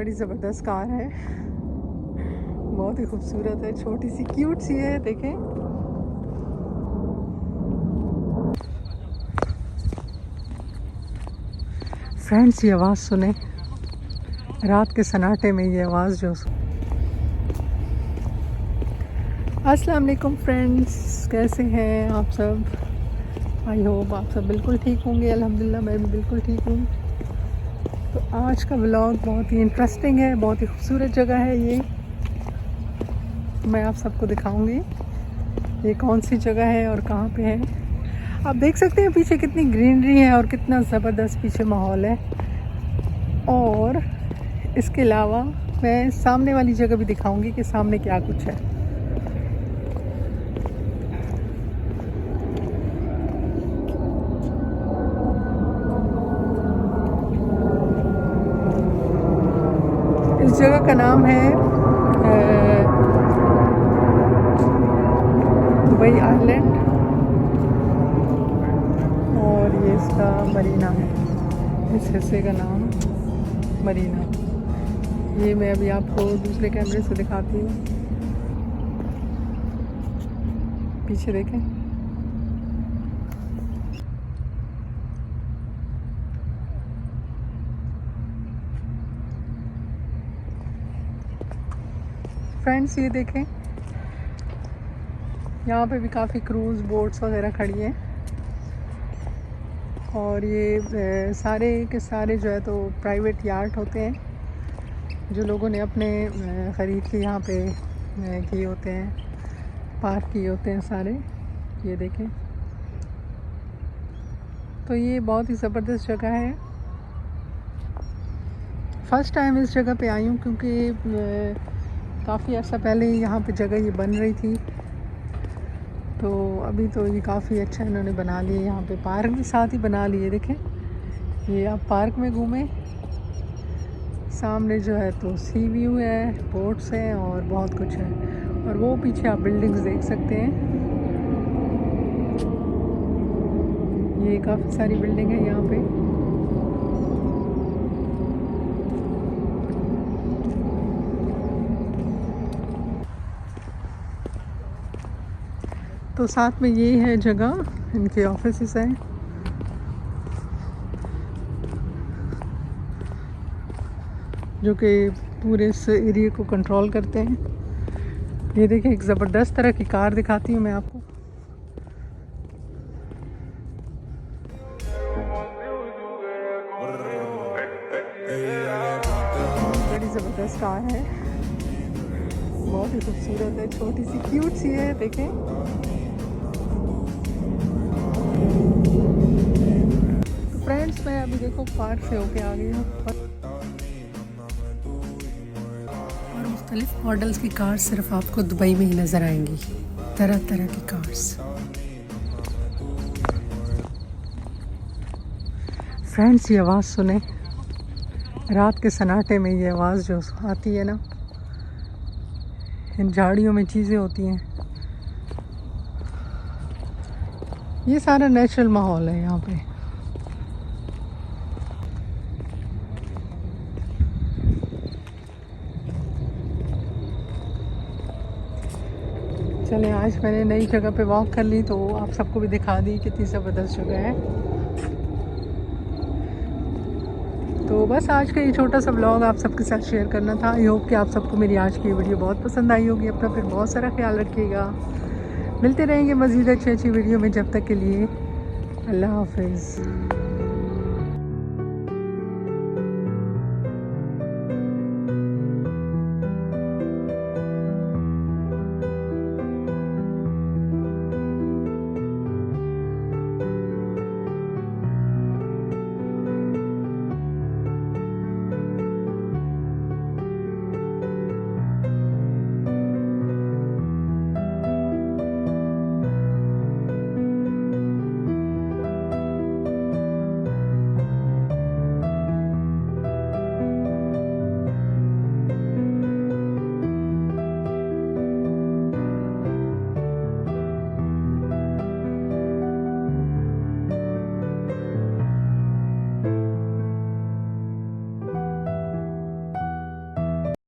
बड़ी ज़बरदस्त कार है, बहुत ही खूबसूरत है, छोटी सी क्यूट सी है। देखें फ्रेंड्स, ये आवाज़ सुने, रात के सन्नाटे में ये आवाज़ जो। अस्सलाम वालेकुम फ्रेंड्स, कैसे हैं आप सब? आई होप आप सब बिल्कुल ठीक होंगे। अल्हम्दुलिल्लाह मैं भी बिल्कुल ठीक हूँ। तो आज का व्लॉग बहुत ही इंटरेस्टिंग है, बहुत ही खूबसूरत जगह है ये, मैं आप सबको दिखाऊंगी ये कौन सी जगह है और कहाँ पे है। आप देख सकते हैं पीछे कितनी ग्रीनरी है और कितना ज़बरदस्त पीछे माहौल है। और इसके अलावा मैं सामने वाली जगह भी दिखाऊंगी कि सामने क्या कुछ है। इस जगह का नाम है दुबई आइलैंड और ये इसका मरीना है। इस हिस्से का नाम मरीना। ये मैं अभी आपको दूसरे कैमरे से दिखाती हूँ। पीछे देखें, फ्रेंड्स ये देखें, यहाँ पे भी काफ़ी क्रूज़ बोट्स वगैरह खड़ी हैं। और ये सारे के सारे जो है तो प्राइवेट यार्ड होते हैं जो लोगों ने अपने ख़रीद के यहाँ पे किए होते हैं, पार्क किए होते हैं सारे। ये देखें, तो ये बहुत ही ज़बरदस्त जगह है। फ़र्स्ट टाइम इस जगह पे आई हूँ क्योंकि काफ़ी अर्सा पहले यहाँ पे जगह ये बन रही थी, तो अभी तो ये काफ़ी अच्छा इन्होंने बना लिए। यहाँ पे पार्क भी साथ ही बना लिए। देखें, ये आप पार्क में घूमें, सामने जो है तो सी व्यू है, बोट्स हैं और बहुत कुछ है। और वो पीछे आप बिल्डिंग्स देख सकते हैं, ये काफ़ी सारी बिल्डिंग है यहाँ पे। तो साथ में ये है जगह, इनके ऑफिसेस हैं। जो कि पूरे इस एरिया को कंट्रोल करते हैं। ये देखिए, एक ज़बरदस्त तरह की कार दिखाती हूँ मैं आपको। बड़ी ज़बरदस्त कार है, बहुत ही खूबसूरत है, छोटी सी क्यूट सी है। देखें, तो फ्रेंड्स मैं अभी देखो पार्क से होके आ गई हूँ और मुख्तलिफ मॉडल्स की कार्स सिर्फ आपको दुबई में ही नज़र आएंगी, तरह तरह की कार्स। फ्रेंड्स ये आवाज़ सुने, रात के सन्नाटे में ये आवाज़ जो आती है ना, इन झाड़ियों में चीज़ें होती हैं। ये सारा नेचुरल माहौल है यहाँ पे। चलें, आज मैंने नई जगह पे वॉक कर ली तो आप सबको भी दिखा दी कितनी ज़बरदस्त जगह है। तो बस आज का ये छोटा सा व्लॉग आप सबके साथ शेयर करना था। आई होप कि आप सबको मेरी आज की वीडियो बहुत पसंद आई होगी। अपना फिर बहुत सारा ख्याल रखिएगा। मिलते रहेंगे मज़ीद अच्छी अच्छी वीडियो में। जब तक के लिए अल्लाह हाफ़िज़।